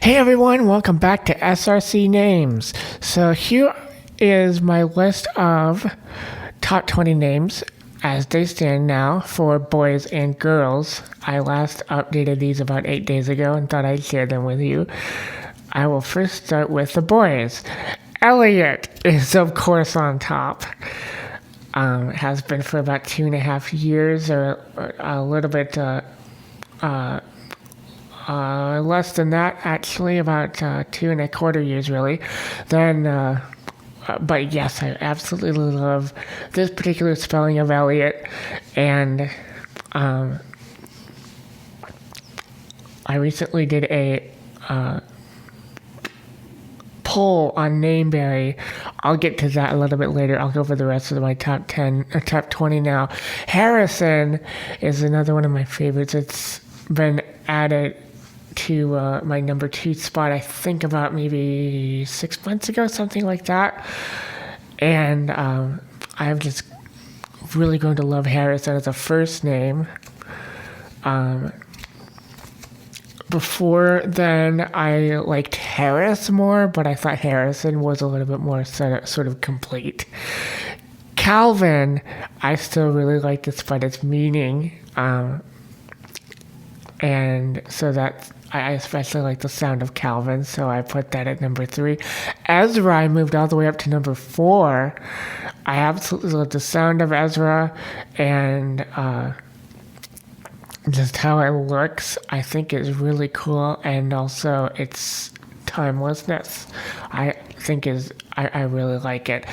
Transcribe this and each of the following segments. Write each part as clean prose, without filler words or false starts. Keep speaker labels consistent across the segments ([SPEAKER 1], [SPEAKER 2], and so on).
[SPEAKER 1] Hey everyone, welcome back to SRC Names. So here is my list of top 20 names as they stand now for boys and girls. I last updated these about 8 days ago and thought I'd share them with you. I will first start with the boys. Elliot is of course on top. Has been for about 2.5 years or a little bit less than that, actually, about 2.25 years, really. But yes, I absolutely love this particular spelling of Elliot, and I recently did a poll on Nameberry. I'll get to that a little bit later. I'll go over the rest of my top 10 or top 20 now. Harrison is another one of my favorites. It's been added to my number 2 spot, I think about maybe 6 months ago, something like that. And I'm just really going to love Harrison as a first name. Before then, I liked Harris more, but I thought Harrison was a little bit more sort of complete. Calvin, I still really like despite its meaning. And so I especially like the sound of Calvin, so I put that at number 3. Ezra, I moved all the way up to number 4. I absolutely love the sound of Ezra, and just how it looks, I think is really cool, and also its timelessness, I really like it.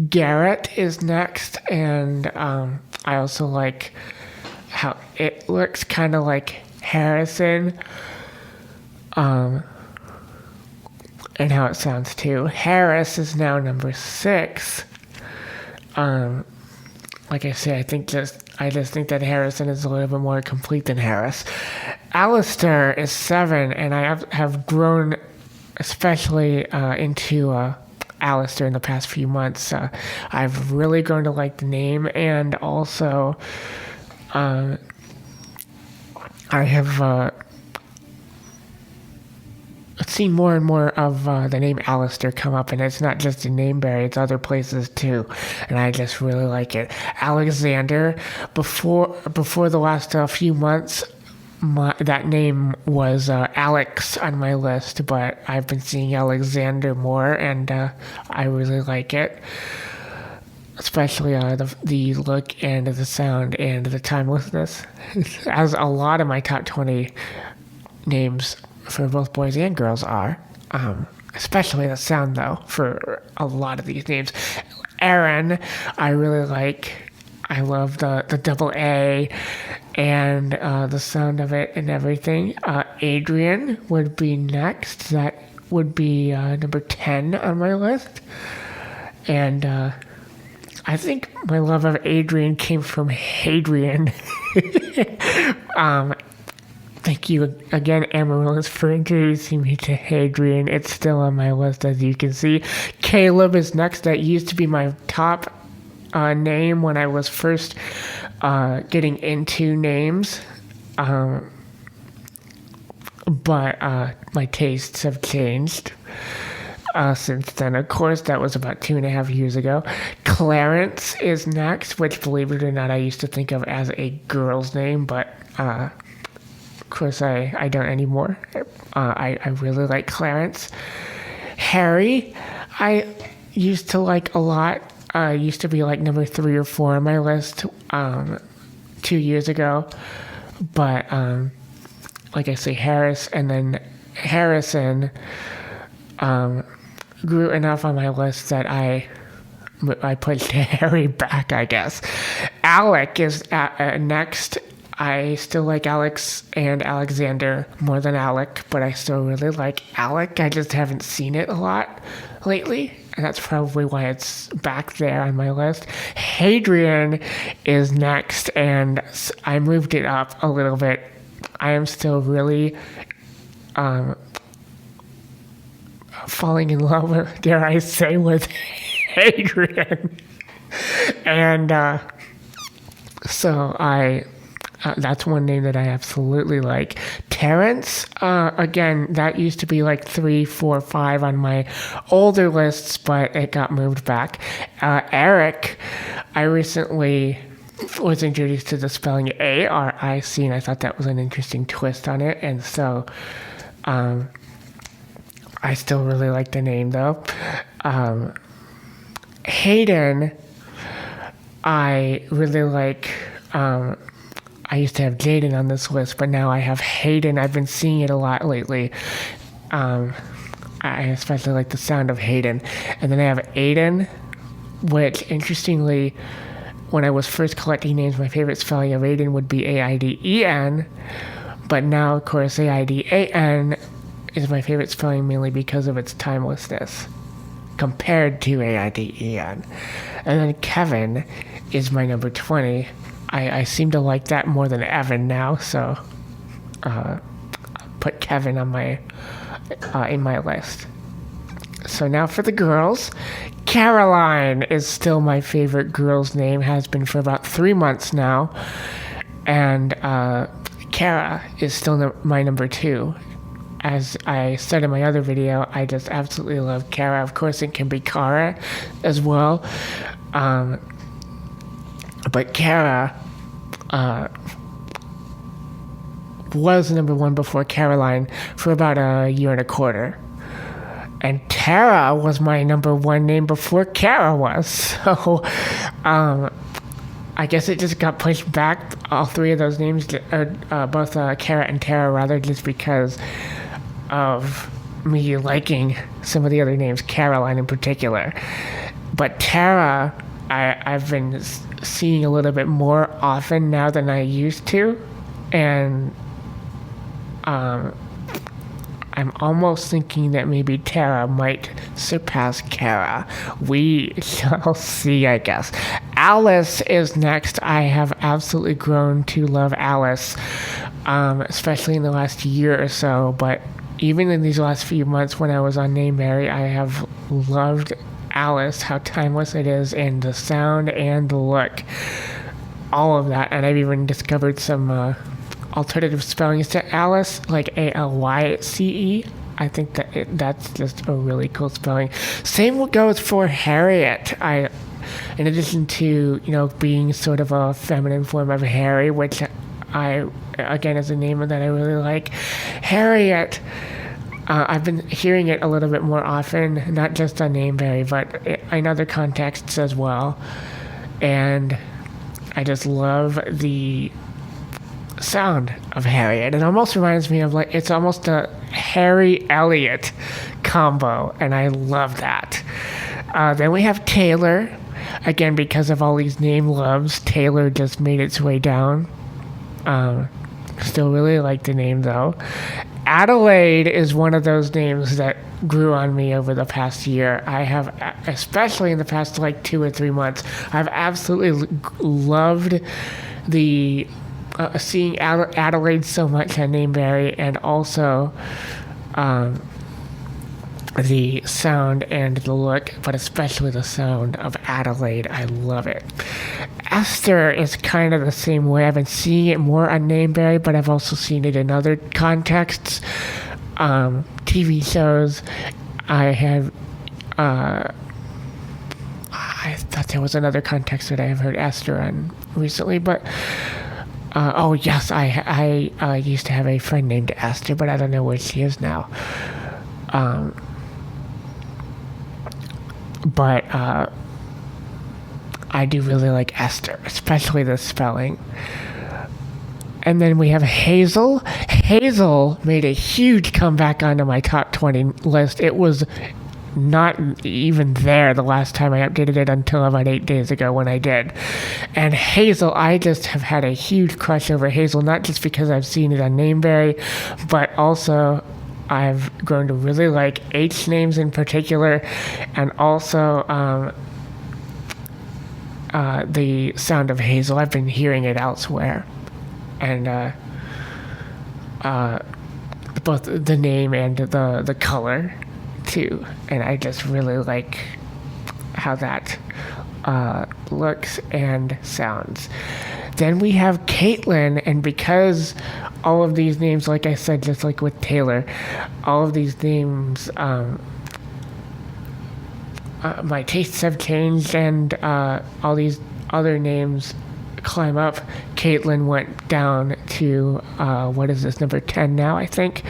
[SPEAKER 1] Garrett is next, and I also like how it looks kind of like Harrison, and how it sounds too. Harris is now number 6. Like I say, I just think that Harrison is a little bit more complete than Harris. Alistair is 7, and I have grown especially into Alistair in the past few months. I've really grown to like the name, and also I have seen more and more of the name Alistair come up, and it's not just in Nameberry, it's other places too, and I just really like it. Alexander, before the last few months, that name was Alex on my list, but I've been seeing Alexander more, and I really like it. Especially the look and the sound and the timelessness. As a lot of my top 20 names for both boys and girls are. Especially the sound, though, for a lot of these names. Aaron, I really like. I love the double A and the sound of it and everything. Adrian would be next. That would be number 10 on my list. And I think my love of Adrian came from Hadrian. Thank you again, Amaryllis, for introducing me to Hadrian. It's still on my list, as you can see. Caleb is next. That used to be my top name when I was first getting into names. But my tastes have changed since then. Of course, that was about 2.5 years ago. Clarence is next, which, believe it or not, I used to think of as a girl's name, but of course I don't anymore. I really like Clarence. Harry, I used to like a lot. Used to be like number 3 or 4 on my list 2 years ago. But like I say, Harris and then Harrison grew enough on my list that I pushed Harry back, I guess. Alec is next. I still like Alex and Alexander more than Alec, but I still really like Alec. I just haven't seen it a lot lately, and that's probably why it's back there on my list. Hadrian is next, and I moved it up a little bit. I am still really falling in love with, dare I say, with Hadrian. And so that's one name that I absolutely like. Terrence, again, that used to be like 3, 4, 5 on my older lists, but it got moved back. Eric, I recently was introduced to the spelling A-R-I-C, and I thought that was an interesting twist on it, and so I still really like the name though. Hayden, I really like. I used to have Jaden on this list, but now I have Hayden. I've been seeing it a lot lately. I especially like the sound of Hayden. And then I have Aiden, which interestingly, when I was first collecting names, my favorite spelling of Aiden would be A-I-D-E-N. But now, of course, A-I-D-A-N is my favorite spelling mainly because of its timelessness compared to A-I-D-E-N. And then Kevin is my number 20. I seem to like that more than Evan now, so put Kevin on my in my list. So now for the girls. Caroline is still my favorite girl's name, has been for about 3 months now. And Kara is still my number 2. As I said in my other video, I just absolutely love Kara. Of course, it can be Kara as well. But Kara was number 1 before Caroline for about a year and a quarter. And Tara was my number 1 name before Kara was. So I guess it just got pushed back, all 3 of those names, both Kara and Tara, rather, just because of me liking some of the other names, Caroline in particular. But Tara, I've been seeing a little bit more often now than I used to, and I'm almost thinking that maybe Tara might surpass Kara. We shall see, I guess. Alice is next. I have absolutely grown to love Alice, especially in the last year or so, but even in these last few months when I was on Nameberry, I have loved Alice, how timeless it is, and the sound and the look, all of that. And I've even discovered some alternative spellings to Alice, like A-L-Y-C-E. I think that's just a really cool spelling. Same goes for Harriet. In addition to, being sort of a feminine form of Harry, which again, is a name that I really like. Harriet, I've been hearing it a little bit more often, not just on Nameberry, but in other contexts as well. And I just love the sound of Harriet. It almost reminds me of, it's almost a Harry Elliot combo, and I love that. Then we have Taylor. Again, because of all these name loves, Taylor just made its way down. Still really like the name, though. Adelaide is one of those names that grew on me over the past year. I have, especially in the past 2 or 3 months, I've absolutely loved the seeing Adelaide so much on Nameberry, and also the sound and the look, but especially the sound of Adelaide. I love it. Esther is kind of the same way. I've been seeing it more on Nameberry, but I've also seen it in other contexts, TV shows. I thought there was another context that I have heard Esther on recently, but oh yes, I used to have a friend named Esther, but I don't know where she is now. But I do really like Esther, especially the spelling. And then we have Hazel. Hazel made a huge comeback onto my top 20 list. It was not even there the last time I updated it until about 8 days ago when I did. And Hazel, I just have had a huge crush over Hazel, not just because I've seen it on Nameberry, but also I've grown to really like H names in particular, and also the sound of Hazel. I've been hearing it elsewhere, and both the name and the color too. And I just really like how that looks and sounds. Then we have Caitlin, and because all of these names, like I said, just like with Taylor, all of these names, my tastes have changed, and all these other names climb up. Caitlin went down to what is this, number 10 now, I think?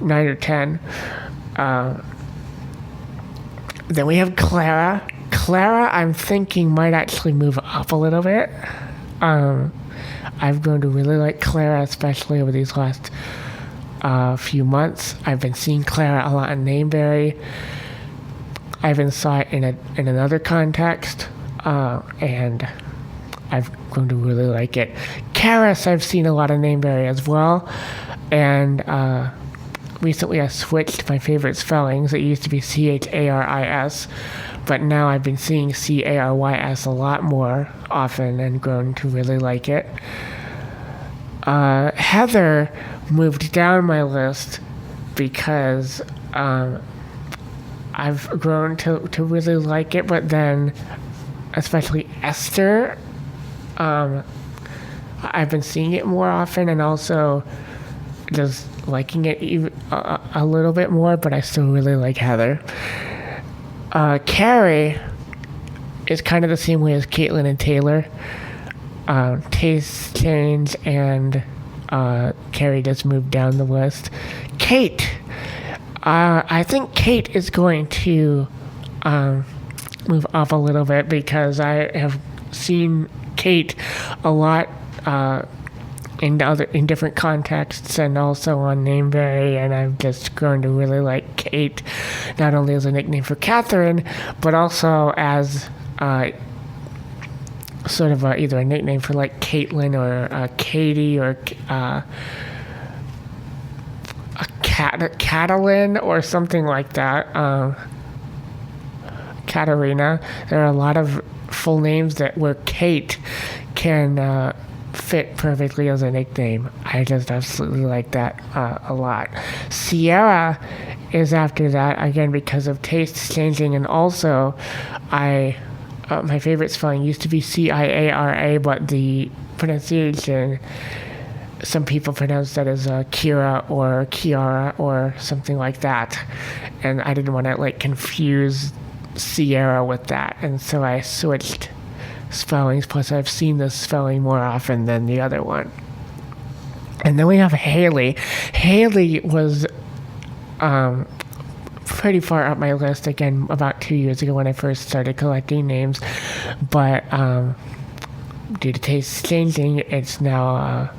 [SPEAKER 1] 9 or 10. Then we have Clara. Clara, I'm thinking might actually move up a little bit. I've grown to really like Clara, especially over these last few months. I've been seeing Clara a lot in Nameberry. I even saw it in another context, and I've grown to really like it. Karis, I've seen a lot of Nameberry as well, and recently I switched my favorite spellings. It used to be Charis, but now I've been seeing Carys a lot more often and grown to really like it. Heather moved down my list because I've grown to really like it, but then especially Esther, I've been seeing it more often and also just liking it even a little bit more, but I still really like Heather. Carrie is kind of the same way as Caitlin and Taylor. Tastes change, and Carrie just moved down the list. Kate. I think Kate is going to move up a little bit because I have seen Kate a lot in different contexts and also on Nameberry, and I've just grown to really like Kate, not only as a nickname for Catherine, but also as sort of either a nickname for like Caitlin or Katie or Catalin or something like that. Katarina. There are a lot of full names where Kate can fit perfectly as a nickname. I just absolutely like that a lot. Sierra is after that, again because of tastes changing, and also my favorite spelling used to be Ciara, but the pronunciation, some people pronounce that as Kira or Kiara or something like that, and I didn't want to confuse Sierra with that, and so I switched spellings. Plus, I've seen this spelling more often than the other one. And then we have Haley. Haley was pretty far up my list, again, about 2 years ago when I first started collecting names, but due to tastes changing, it's now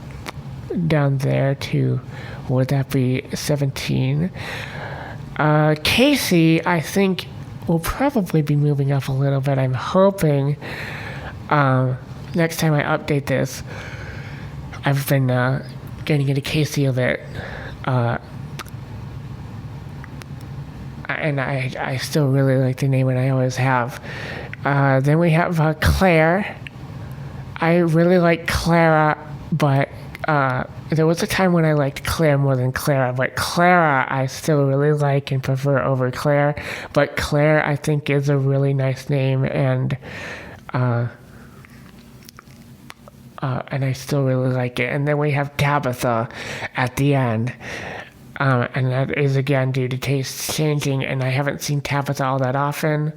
[SPEAKER 1] down there to, would that be 17? Casey, I think, will probably be moving up a little bit. I'm hoping next time I update this. I've been getting into Casey a bit, and I still really like the name, and I always have. Then we have Claire. I really like Clara, but there was a time when I liked Claire more than Clara, but Clara I still really like and prefer over Claire. But Claire, I think, is a really nice name, and I still really like it. And then we have Tabitha at the end, and that is again due to tastes changing, and I haven't seen Tabitha all that often,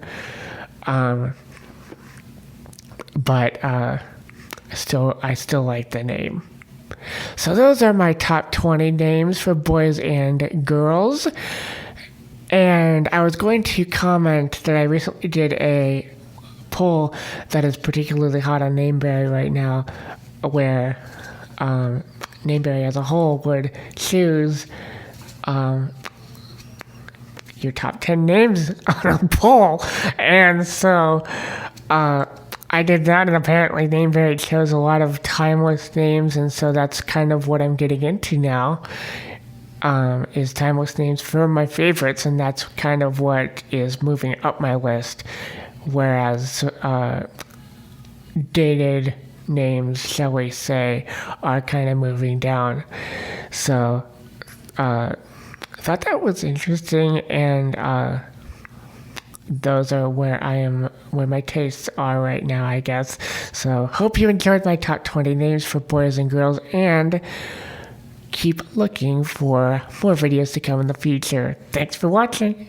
[SPEAKER 1] but I still like the name. So those are my top 20 names for boys and girls. And I was going to comment that I recently did a poll that is particularly hot on Nameberry right now, where Nameberry as a whole would choose your top 10 names on a poll. And so I did that, and apparently Nameberry chose a lot of timeless names, and so that's kind of what I'm getting into now, is timeless names for my favorites, and that's kind of what is moving up my list, whereas dated names, shall we say, are kind of moving down. So I thought that was interesting, and those are where where my tastes are right now, I guess. So hope you enjoyed my top 20 names for boys and girls, and keep looking for more videos to come in the future. Thanks for watching.